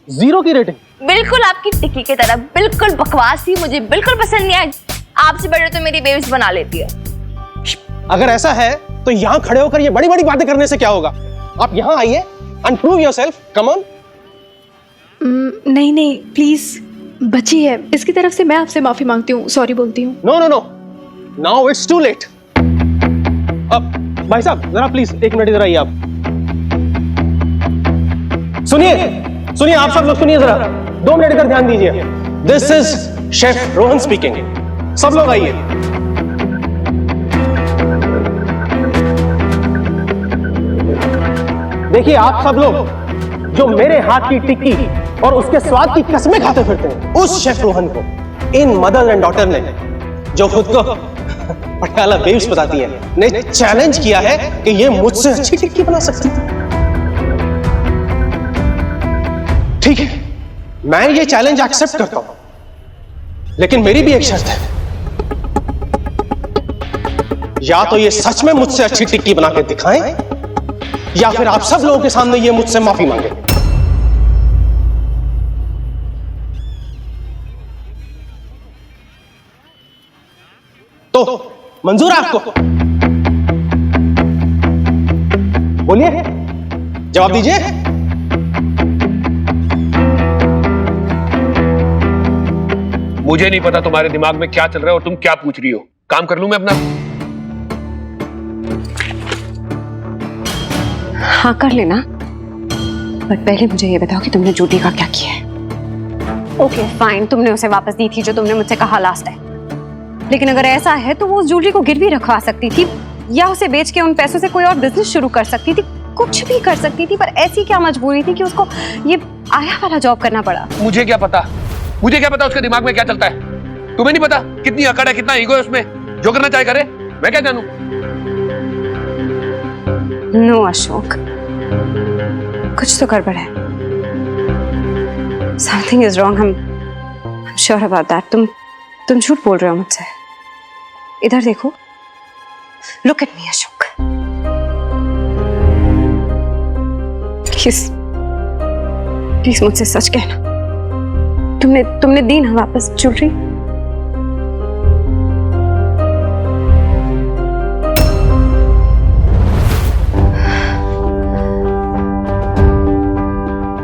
0 की रेटिंग। बिल्कुल आपकी टिक्की की तरह, बिल्कुल बकवास थी, मुझे बिल्कुल पसंद नहीं आई। आपसे बेटर तो मेरी बेब्स बना लेती है। अगर ऐसा है तो यहाँ खड़े होकर ये बड़ी बड़ी बातें करने से क्या होगा? आप यहाँ आइए and prove yourself, come on. नहीं नहीं प्लीज, बची है, इसकी तरफ से मैं आपसे माफी मांगती हूँ, सॉरी बोलती हूँ। No no no, now it's too late. अब भाई साहब जरा प्लीज 1 मिनट इधर आइए आप। सुनिए आप सब लोग सुनिए जरा, 2 मिनट इधर ध्यान दीजिए। This is chef Rohan speaking. सब लोग आइए। देखिए आप सब लोग जो मेरे हाथ की टिक्की और उसके स्वाद की कस्में खाते फिरते हैं, उस शेफ रोहन को इन मदर एंड डॉटर ने, जो खुद को पटियाला बेब्स बताती है, ने चैलेंज किया है कि ये मुझसे अच्छी टिक्की बना सकती है। ठीक है, मैं ये चैलेंज एक्सेप्ट करता हूं, लेकिन मेरी भी एक शर्त है। या तो ये सच में मुझसे अच्छी टिक्की बना के दिखाएं, या फिर आप सब लोगों के सामने ये मुझसे माफी मांगे। तो मंजूर है आपको? बोलिए, जवाब दीजिए। मुझे नहीं पता तुम्हारे दिमाग में क्या चल रहा है और तुम क्या पूछ रही हो। काम कर लूं मैं अपना? हाँ कर लेना, बट पहले मुझे ये बताओ कि तुमने जूली का क्या किया है। ओके फाइन, तुमने उसे वापस दी थी जो तुमने मुझसे कहा लास्ट टाइम, लेकिन अगर ऐसा है तो वो उस जूली को गिरवी रखवा सकती थी, या उसे बेच के उन पैसों से कोई और बिजनेस शुरू कर सकती थी, कुछ भी कर सकती थी। पर ऐसी क्या मजबूरी थी कि उसको ये आया वाला जॉब करना पड़ा? मुझे क्या पता, मुझे क्या पता उसके दिमाग में क्या चलता है? तुम्हें नहीं पता कितनी अकड़ है, कितना ईगो है उसमें, जो करना चाहे करे, मैं क्या जानूं? नो अशोक, कुछ तो गड़बड़ है। Something is wrong, I'm sure about that। तुम झूठ बोल रहे हो मुझसे। इधर देखो, look at me Ashok, please please मुझसे सच कहना, तुमने दी ना वापस ज्वेलरी?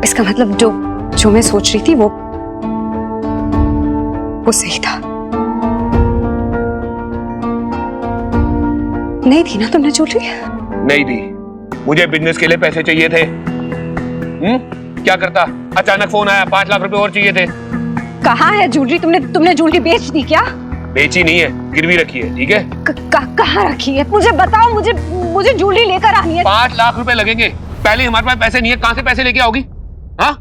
इसका मतलब जो मैं सोच रही थी वो सही था। नहीं थी ना तुमने ज्वेलरी? नहीं दी, मुझे बिजनेस के लिए पैसे चाहिए थे। क्या करता? अचानक फोन आया, 5 लाख रुपए और चाहिए थे। कहाँ है ज्वेलरी? तुमने ज्वेलरी बेच दी क्या? बेची नहीं है, गिरवी रखी है। ठीक है, कहाँ रखी है? मुझे बताओ, मुझे ज्वेलरी लेकर आनी है। 5 लाख रुपए लगेंगे। पहले हमारे पास पैसे नहीं है, कहां से पैसे लेके आओगी? हाँ,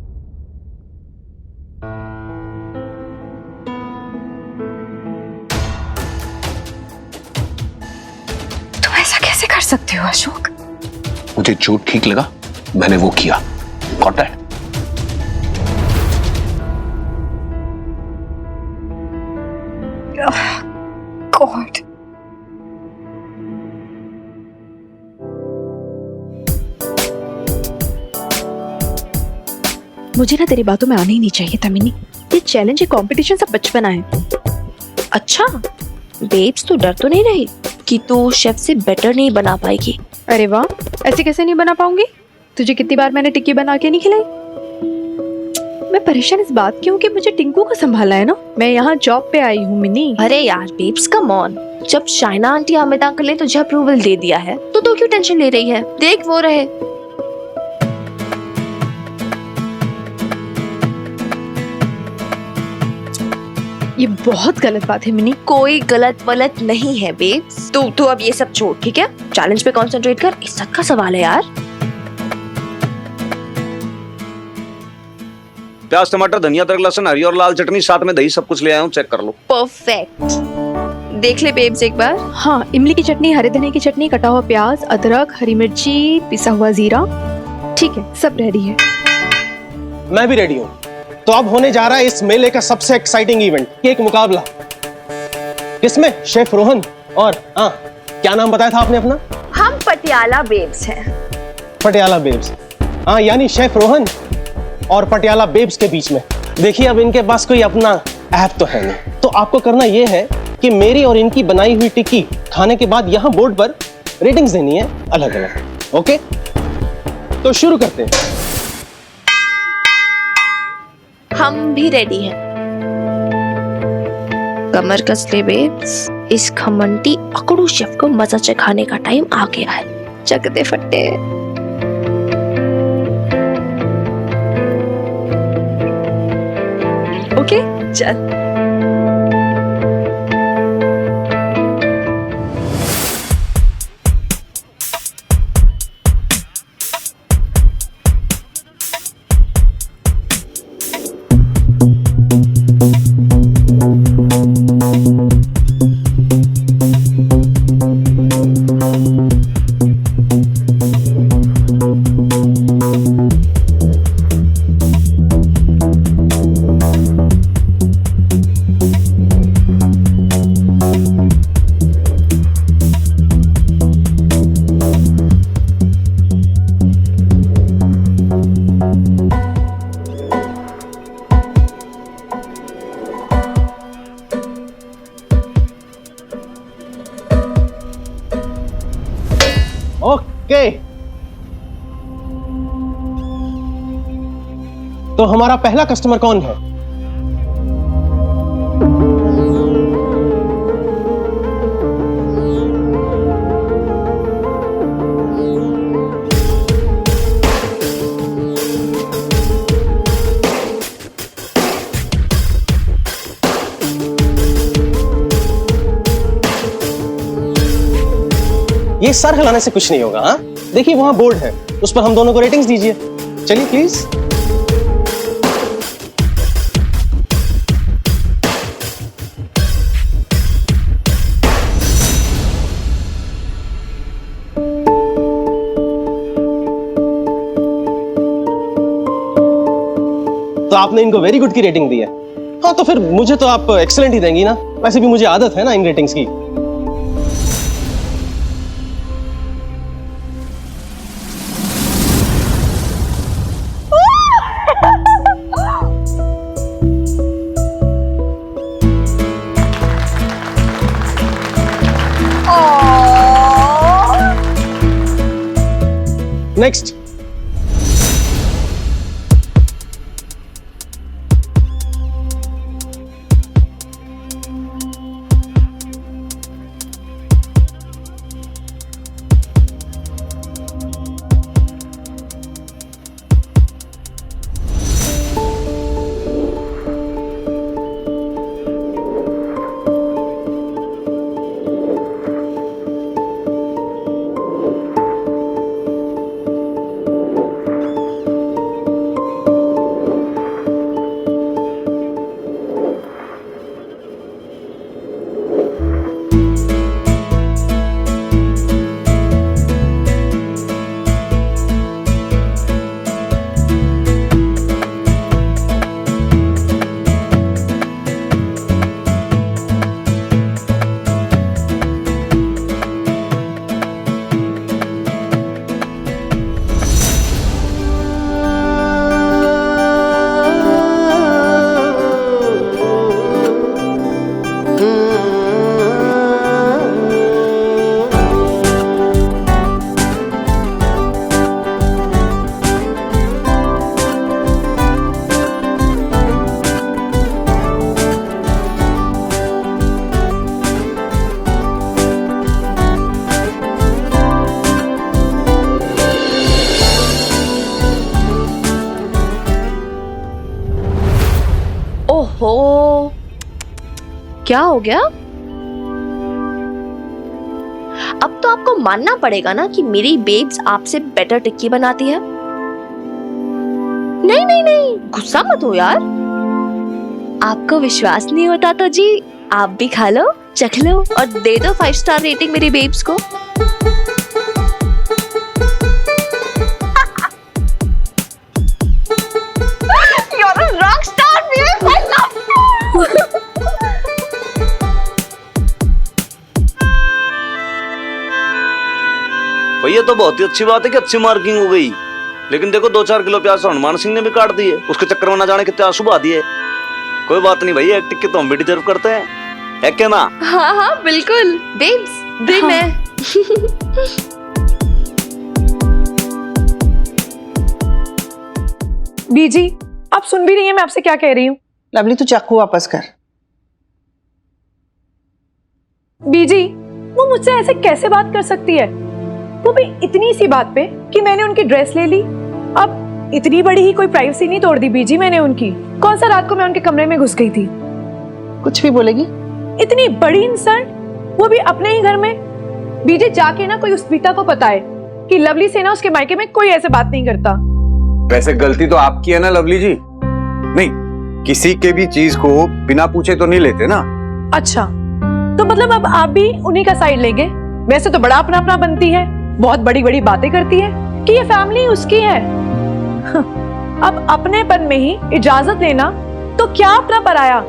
तुम ऐसा कैसे कर सकते हो अशोक? मुझे झूठ ठीक लगा, मैंने वो किया। Got that? God. मुझे ना तेरी बातों में आना ही नहीं चाहिए था मिनी। ये चैलेंज, ये कंपटीशन सब बचपना है। अच्छा, बेब्स तो डर तो नहीं रही कि तू शेफ से बेटर नहीं बना पाएगी? अरे वाह, ऐसे कैसे नहीं बना पाऊंगी? तुझे कितनी बार मैंने टिक्की बना के नहीं खिलाई? मैं परेशान इस बात की हूँ कि मुझे टिंकू को संभालना है ना। मैं यहाँ जॉब पे आई हूँ मिनी। अरे यार बेब्स कम ऑन, जब शाइना आंटी अमित अंकल ने तुझे अप्रूवल दे दिया है तो तू क्यों टेंशन ले रही है? देख वो रहे। ये बहुत गलत बात है मिनी। कोई गलत वलत नहीं है बेब्स, तू अब ये सब छोड़, ठीक है? चैलेंज पे कंसंट्रेट कर, इज्जत का सवाल है यार। प्याज, टमाटर, धनिया, अदरक, लहसुन, हरी और लाल चटनी, साथ में दही, सब कुछ ले आया हूँ, चेक कर लो। परफेक्ट। देख ले बेब्स एक बार। हाँ, इमली की चटनी, हरे धनिया की चटनी, कटा हुआ प्याज, अदरक, हरी मिर्ची, पिसा हुआ जीरा। ठीक है, सब रेडी है। मैं भी रेडी हूँ। तो अब होने जा रहा है इस मेले का सबसे एक्साइटिंग इवेंट, केक मुकाबला। किसमें? शेफ रोहन और क्या नाम बताया था आपने अपना? हम पटियाला बेब्स हैं। पटियाला बेब्स। यानी शेफ रोहन और पटियाला बेब्स के बीच में। देखिए अब इनके पास कोई अपना ऐप तो है नहीं, तो आपको करना यह है कि मेरी और इनकी बनाई हुई टिक्की खाने के बाद यहाँ बोर्ड पर रेटिंग्स देनी है अलग अलग। ओके, तो शुरू करते हैं। हम भी रेडी हैं। कमर कस ले बेब्स, इस खमंटी अकड़ू शेफ को मजा चखाने का टाइम आ गया है। चक दे फट्टे। ओके चल। ओके, तो हमारा पहला कस्टमर कौन है? ये सर हिलाने से कुछ नहीं होगा। हाँ, देखिए वहां बोर्ड है, उस पर हम दोनों को रेटिंग्स दीजिए। चलिए प्लीज। तो आपने इनको वेरी गुड की रेटिंग दी है। हाँ, तो फिर मुझे तो आप एक्सीलेंट ही देंगी ना, वैसे भी मुझे आदत है ना इन रेटिंग्स की। नेक्स्ट। ओहो, क्या हो गया? अब तो आपको मानना पड़ेगा ना कि मेरी बेब्स आपसे बेटर टिक्की बनाती है। नहीं नहीं नहीं, गुस्सा मत हो यार। आपको विश्वास नहीं होता तो जी आप भी खा लो, चख लो और दे दो 5 स्टार रेटिंग मेरी बेब्स को। You're a rock star, babe. I love you. भैया तो बहुत ही अच्छी बात है कि अच्छी मार्किंग हो गई। लेकिन देखो 2-4 किलो प्याज हनुमान सिंह ने भी काट दिए, उसके चक्कर में ना जाने कितने आंसू बहा दिए। कोई बात नहीं भाई, एक टिक्की तो हम भी डिजर्व करते हैं, है क्या ना? हाँ हाँ बिल्कुल बेब्स, दे मैं। बीजी, आप सुन भी रही हैं मैं आपसे क्या कह रही हूँ? लवली तू चाकू वापस कर। बीजी, वो मुझसे ऐसे कैसे बात कर सकती है? वो भी इतनी सी बात पे कि मैंने उनकी ड्रेस ले ली। अब इतनी बड़ी ही कोई प्राइवेसी नहीं तोड़ दी बीजी मैंने उनकी। कौन सा रात को मैं उनके कमरे में घुस गई थी? कुछ भी बोलेगी? इतनी बड़ी इंसल्ट, वो भी अपने ही घर में। बीजी जाके ना कोई उस बीता को बताए कि लवली से ना उसके मायके में कोई ऐसे बात नहीं करता। वैसे गलती तो आपकी है ना लवली जी, नहीं किसी के भी चीज को बिना पूछे तो नहीं लेते ना। अच्छा, तो मतलब अब आप भी उन्हीं का साइड लेंगे? वैसे तो बड़ा अपना अपना बनती है, बहुत बड़ी बड़ी बातें करती है कि ये फैमिली उसकी है। अब अपनेपन में ही इजाजत लेना तो क्या अपना पराया?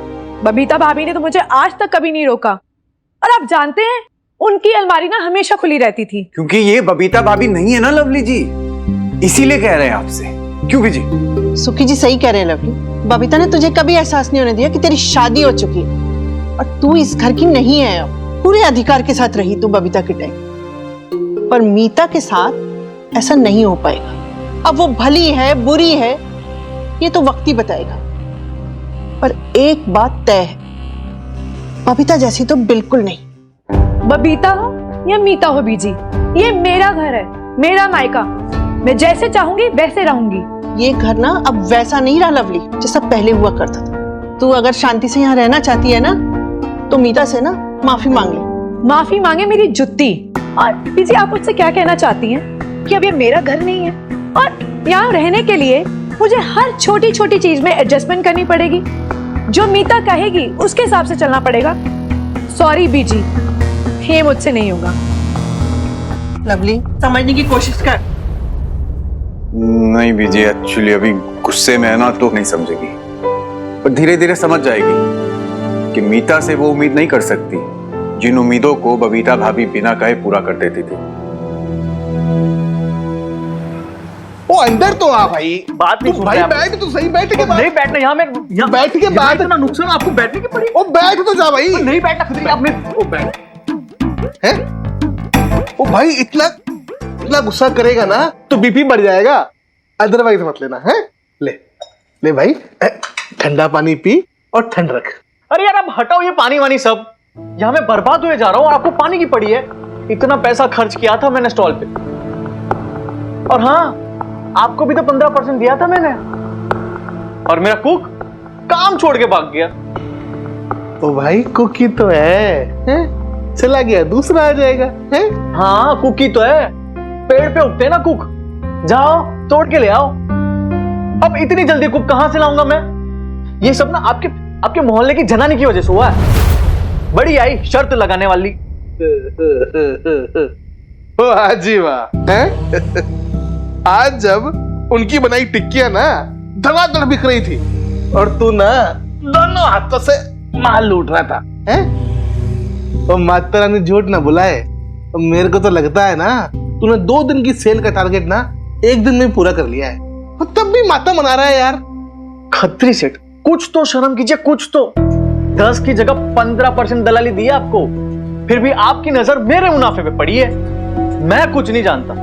बबीता भाभी ने तो मुझे आज तक कभी नहीं रोका, और आप जानते हैं उनकी अलमारी ना हमेशा खुली रहती थी। क्योंकि ये बबीता भाभी नहीं है ना लवली जी, इसीलिए कह रहे हैं आपसे। क्यों जी? सुखी जी सही कह रहे हैं लवली, बबीता ने तुझे कभी एहसास नहीं होने दिया कि तेरी शादी हो चुकी है और तू इस घर की नहीं है। अब पूरे अधिकार के साथ रही तू बबीता के टाइम, पर मीता के साथ ऐसा नहीं हो पाएगा। अब वो भली है बुरी है ये तो वक्त ही बताएगा, पर एक बात तय है, बबीता जैसी तो बिल्कुल नहीं। बबीता हो या मीता हो बीजी, ये मेरा घर है, मेरा मायका। मैं जैसे चाहूंगी वैसे रहूंगी। ये घर ना अब वैसा नहीं रहा लवली जैसा पहले हुआ करता था। तू अगर शांति से यहाँ रहना चाहती है ना तो मीता से ना माफी मांग ले। माफी मांगे मेरी जुत्ती। और बीजी आप मुझसे क्या कहना चाहती हैं कि अब ये मेरा घर नहीं है और यहाँ रहने के लिए मुझे हर छोटी छोटी चीज में एडजस्टमेंट करनी पड़ेगी? जो मीता कहेगी उसके हिसाब से चलना पड़ेगा। सॉरी बीजी, ये मुझसे नहीं होगा। लवली समझने की कोशिश कर। नहीं बीजी, एक्चुअली अभी गुस्से में है ना तो नहीं समझेगी, पर धीरे धीरे समझ जाएगी कि मीता से वो उम्मीद नहीं कर सकती जिन उम्मीदों को बबीता भाभी बिना कहे पूरा कर देती थी। ओ अंदर तो आ भाई। बात नहीं सुन भाई रहे आप। बैठ तो सही, बैठ के नहीं बैठना यहाँ में, यहाँ बैठ के बात। इतना नुकसान आपको बैठने की पड़ी। ओ बैठ तो जा भाई। नहीं बैठना खुद ही आपने। ओ बैठ। हैं? ओ भाई इतना गुस्सा करेगा ना तो बीपी बढ़ जाएगा, अदरवाइज मत लेना है। ले ले भाई, ठंडा पानी पी और ठंड रख। अरे यार आप हटाओ ये पानी वानी सब, यहाँ मैं बर्बाद हुए जा रहा हूँ और आपको पानी की पड़ी है। इतना पैसा खर्च किया था मैंने स्टॉल पे, और हाँ आपको भी तो 15% दिया था मैंने, और मेरा कुक काम छोड़ के भाग गया। ओ भाई कुकी तो है? चला गया दूसरा आ जाएगा है? हाँ कुकी तो है, पेड़ पे उगते हैं ना कुक, जाओ तोड़ के ले आओ। अब इतनी जल्दी कुक कहां से लाऊंगा मैं? ये सब ना आपके मोहल्ले की जनानी की वजह से हुआ है। बड़ी आई शर्त लगाने वाली। वाह जी वाह है? आज जब उनकी बनाई टिक्कियां ना धड़ाधड़ बिक रही थी और तू ना दोनों हाथों से माल लूट रहा था है? और माता रानी झूठ ना बुलाए, तो मेरे को तो लगता है ना तूने 2 दिन की सेल का टारगेट ना 1 दिन में पूरा कर लिया है, और तब भी माता मना रहा है यार। खत्री सेठ कुछ तो शर्म कीजिए, कुछ तो। 10 की जगह 15% दलाली दी है आपको, फिर भी आपकी नजर मेरे मुनाफे पे पड़ी है। मैं कुछ नहीं जानता।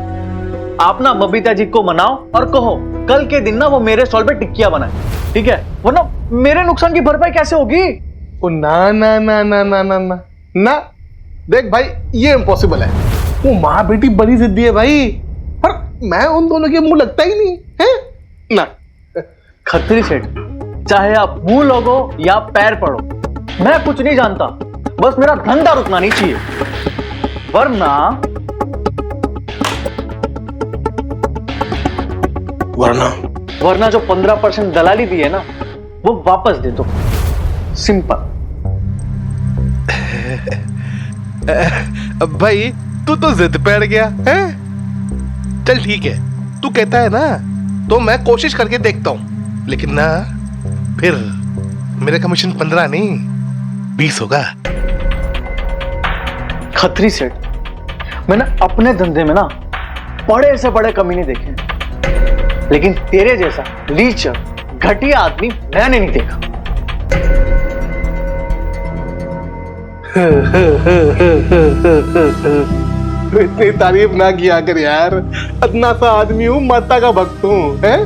आप ना बबीता जी को मनाओ और कहो कल के दिन ना वो मेरे स्टॉल पे टिक्कियां बनाए, ठीक है? वरना मेरे नुकसान की भरपाई कैसे होगी? ओ ना ना ना ना ना ना ना ना, देख भाई ये इम्पॉसिबल है। वो माँ बेटी बड़ी जिद्दी है भाई, पर मैं उन दोनों के मुंह लगता ही नहीं है ना। खत्री सेठ चाहे आप मुंह लगो या पैर पड़ो, मैं कुछ नहीं जानता, बस मेरा धंधा रुकना नहीं चाहिए, वरना जो 15% दलाली दी है ना वो वापस दे दो। सिंपल। अब भाई तू तो जिद पे अड़ गया है। चल ठीक है, तू कहता है ना तो मैं कोशिश करके देखता हूं, लेकिन ना फिर मेरा कमीशन 15 नहीं 20 होगा। खत्री सेठ मैंने अपने धंधे में ना बड़े से बड़े कमीने देखे, लेकिन तेरे जैसा लीचर घटिया आदमी मैंने नहीं देखा। इतनी तारीफ ना किया कर यार, इतना सा आदमी हूँ, माता का भक्त हूँ, हैं?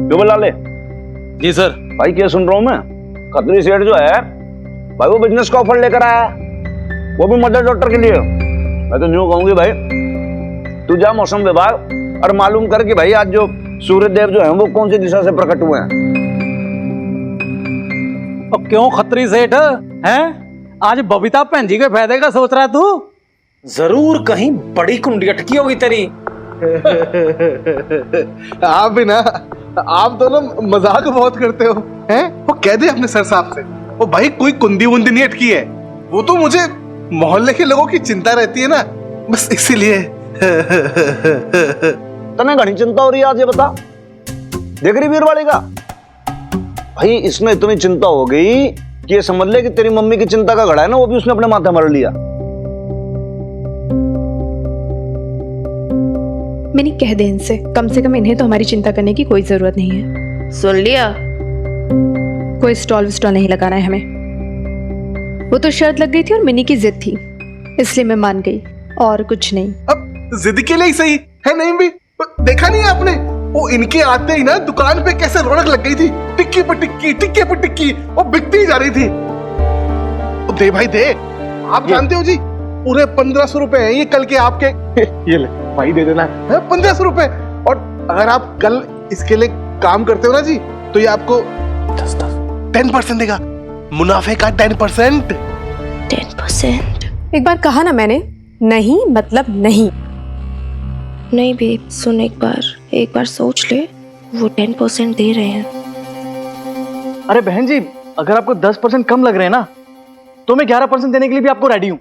क्यों बुला ले? जी सर। भाई क्या सुन रहा हूँ मैं? खत्री सेठ जो है भाई वो बिजनेस का ऑफर लेकर आया, वो भी मदर डॉक्टर के लिए। मैं तो न्यू कहूंगी भाई तू जा मौसम विभाग और मालूम कर कि भाई आज जो सूर्य देव जो है वो कौन सी दिशा से प्रकट हुए हैं। अब क्यों खत्री सेठ हैं? आज बबीता भैन जी के फायदे का सोच रहा है तू? जरूर कहीं बड़ी कुंडी अटकी होगी तेरी। आप भी ना, आप दोनों मजाक बहुत करते हो, हैं? वो कह दे अपने सर साहब से, वो भाई कोई कुंदी वुंदी नहीं अटकी है, वो तो मुझे मोहल्ले के लोगों की चिंता रहती है ना, बस इसीलिए। तने घनी चिंता हो रही है आज, ये बता। देख रही वीर वाली का भाई, इसमें इतनी चिंता हो गई कि ये समझ ले कि तेरी मम्मी की चिंता का घड़ा है ना, वो भी उसने अपने माथे मर लिया। मैंने कह दे इनसे, कम से कम इन्हें तो हमारी चिंता करने की कोई जरूरत नहीं है। सुन लिया? कोई स्टॉल विस्टॉल नहीं लगाना है हमें। वो तो शर्त लग गई थी और मिनी की जिद थी, इसलिए मैं मान गई, और कुछ नहीं। अब जिद के लिए ही सही है, नहीं भी देखा नहीं है आपने, वो इनके आते ही ना दुकान पे कैसे रौनक लग गई थी, टिक्की पर टिक्की, टिक्के पर टिक्की, वो बिकती ही जा रही थी। दे भाई दे, आप जानते हो जी पूरे 1500 रुपए हैं ये कल के आपके। ये ले भाई, दे देना है 1500 रुपए, और अगर आप कल इसके लिए काम करते हो ना जी, तो ये आपको 10% देगा, मुनाफे का 10%। 10%? एक बार कहा ना मैंने, नहीं मतलब नहीं। नहीं बेब सुन, एक बार सोच ले, वो 10% दे रहे हैं। अरे बहन जी, अगर आपको 10% कम लग रहे हैं ना, तो मैं 11% देने के लिए भी आपको रेडी हूं।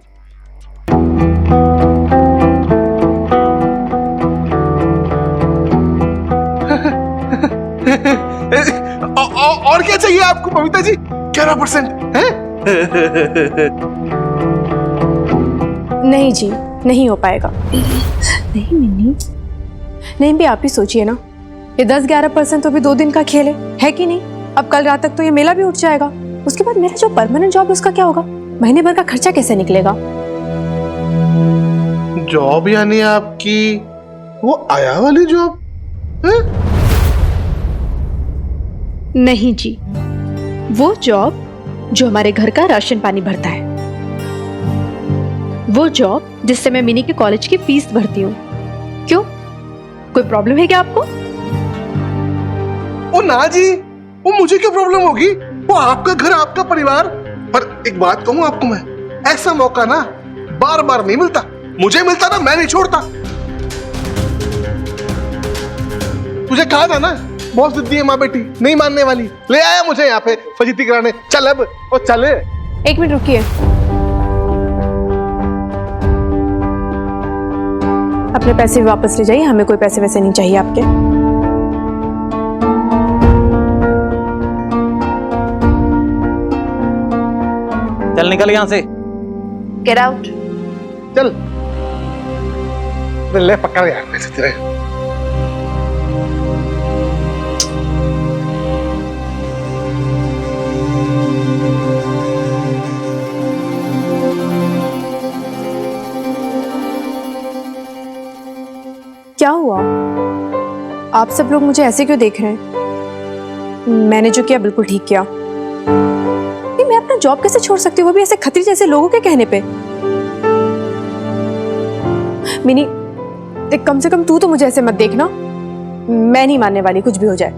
और क्या चाहिए आपको बबीता जी? 11% है? नहीं जी, नहीं हो पाएगा। नहीं मिनी, नहीं भी आप ही सोचिए ना, ये 10-11% तो भी 2 दिन का खेल है कि नहीं? अब कल रात तक तो ये मेला भी उठ जाएगा, उसके बाद मेरा जो परमानेंट जॉब है उसका क्या होगा? महीने भर का खर्चा कैसे निकलेगा? जॉब यानी आपकी वो आया वाली जॉब है? नहीं जी, वो जॉब जो हमारे घर का राशन पानी भरता है, वो जॉब जिससे मैं मिनी के कॉलेज की फीस भरती हूँ। क्यों, कोई प्रॉब्लम है क्या आपको? ओ ना जी, वो मुझे क्या प्रॉब्लम होगी, वो आपका घर, आपका परिवार। पर एक बात कहूँ आपको मैं, ऐसा मौका ना बार बार नहीं मिलता, मुझे मिलता ना मैं नहीं छोड़ता। तुझे कहा था ना बहुत जिद्दी है माँ बेटी, नहीं मानने वाली, ले आया मुझे यहाँ पे फजीती कराने। चल अब, ओ चल। 1 मिनट रुकिए, अपने पैसे भी वापस ले जाइए, हमें कोई पैसे वैसे नहीं चाहिए आपके। चल निकल यहां से। Get out. चल ले पकड़ यार पैसे तेरे। क्या हुआ? आप सब लोग मुझे ऐसे क्यों देख रहे हैं? मैंने जो किया बिल्कुल ठीक किया। नहीं, मैं अपना जॉब कैसे छोड़ सकती हूँ, वो भी ऐसे खतरी जैसे लोगों के कहने पे? मिनी, कम से कम तू तो मुझे ऐसे मत देखना, मैं नहीं मानने वाली कुछ भी हो जाए।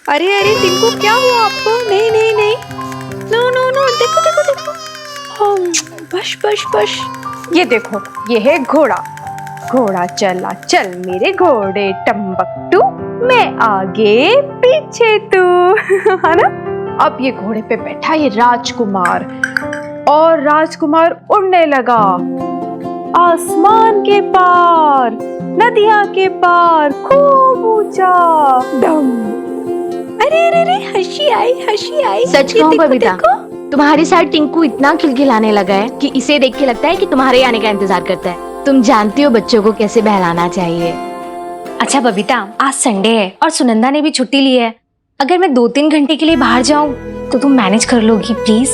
अरे अरे टिंकू, क्या हुआ आपको? नहीं नहीं नहीं, नो नो नो, देखो देखो देखो, बश बश बश। ये देखो, ये है घोड़ा घोड़ा चला चल मेरे घोड़े टम्बकटू, मैं आगे पीछे तू। है ना? अब ये घोड़े पे बैठा ये राजकुमार, और राजकुमार उड़ने लगा आसमान के पार, नदियां के पार, खूब ऊंचा। डम। अरे अरे अरे, हंसी आई। सच ये कहूं देखो, बबीता, देखो। तुम्हारे साथ टिंकू इतना खिलखिलाने लगा है कि इसे देख के लगता है कि तुम्हारे आने का इंतजार करता है। तुम जानती हो बच्चों को कैसे बहलाना चाहिए। अच्छा बबीता, आज संडे है और सुनंदा ने भी छुट्टी ली है। अगर मैं 2-3 घंटे के लिए बाहर जाऊं तो तुम मैनेज कर लोगी प्लीज?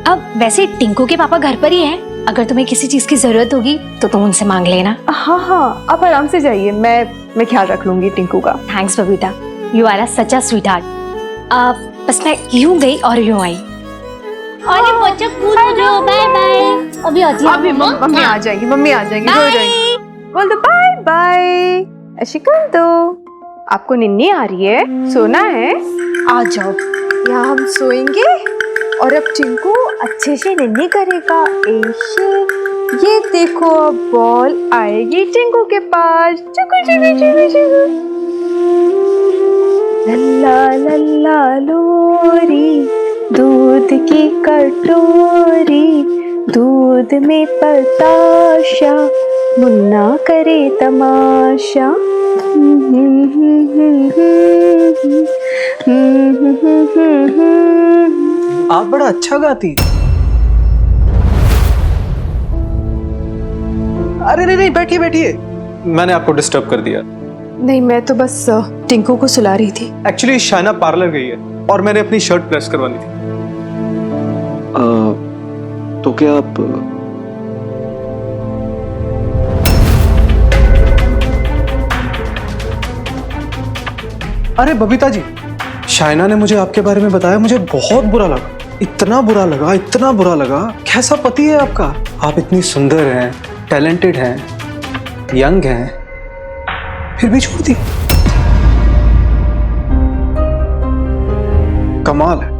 अब वैसे टिंकू के पापा घर पर ही हैं, अगर तुम्हें किसी चीज की जरूरत होगी तो तुम उनसे मांग लेना। हाँ, आप आराम से जाइए, मैं ख्याल रख लूंगी टिंकू का। Thanks Babita, you are such a sweetheart. बस मैं यूं गई और यूं आई। अरे बच्चा कूद जो, बाय बाय। अभी आती है अभी मम्मी आ जाएगी, हो जाएगी। बोल दो बाय बाय। ऐसी कर दो। आपको निन्नी आ रही है, सोना है? आ जाओ, यहाँ हम सोएंगे और अब टिंकू अच्छे से निन्नी करेगा। ऐसे ये देखो, अब बॉल आएगी टिंकू के पास। चुकु चुकु चुकु चुकु। लल्ला लल्ला लोरी, दूध की कटोरी, दूध में बताशा, मुन्ना करे तमाशा। आप बड़ा अच्छा गाती। अरे नहीं, बैठिए बैठिए, मैंने आपको डिस्टर्ब कर दिया। नहीं, मैं तो बस टिंकू को सुला रही थी। एक्चुअली शाइना पार्लर गई है और मैंने अपनी शर्ट प्रेस करवानी थी। तो क्या आप अरे बबीता जी, शाइना ने मुझे आपके बारे में बताया, मुझे बहुत बुरा लगा, इतना बुरा लगा। कैसा पति है आपका? आप इतनी सुंदर हैं, टैलेंटेड हैं, यंग हैं, फिर भी छोड़ दी। कमाल है।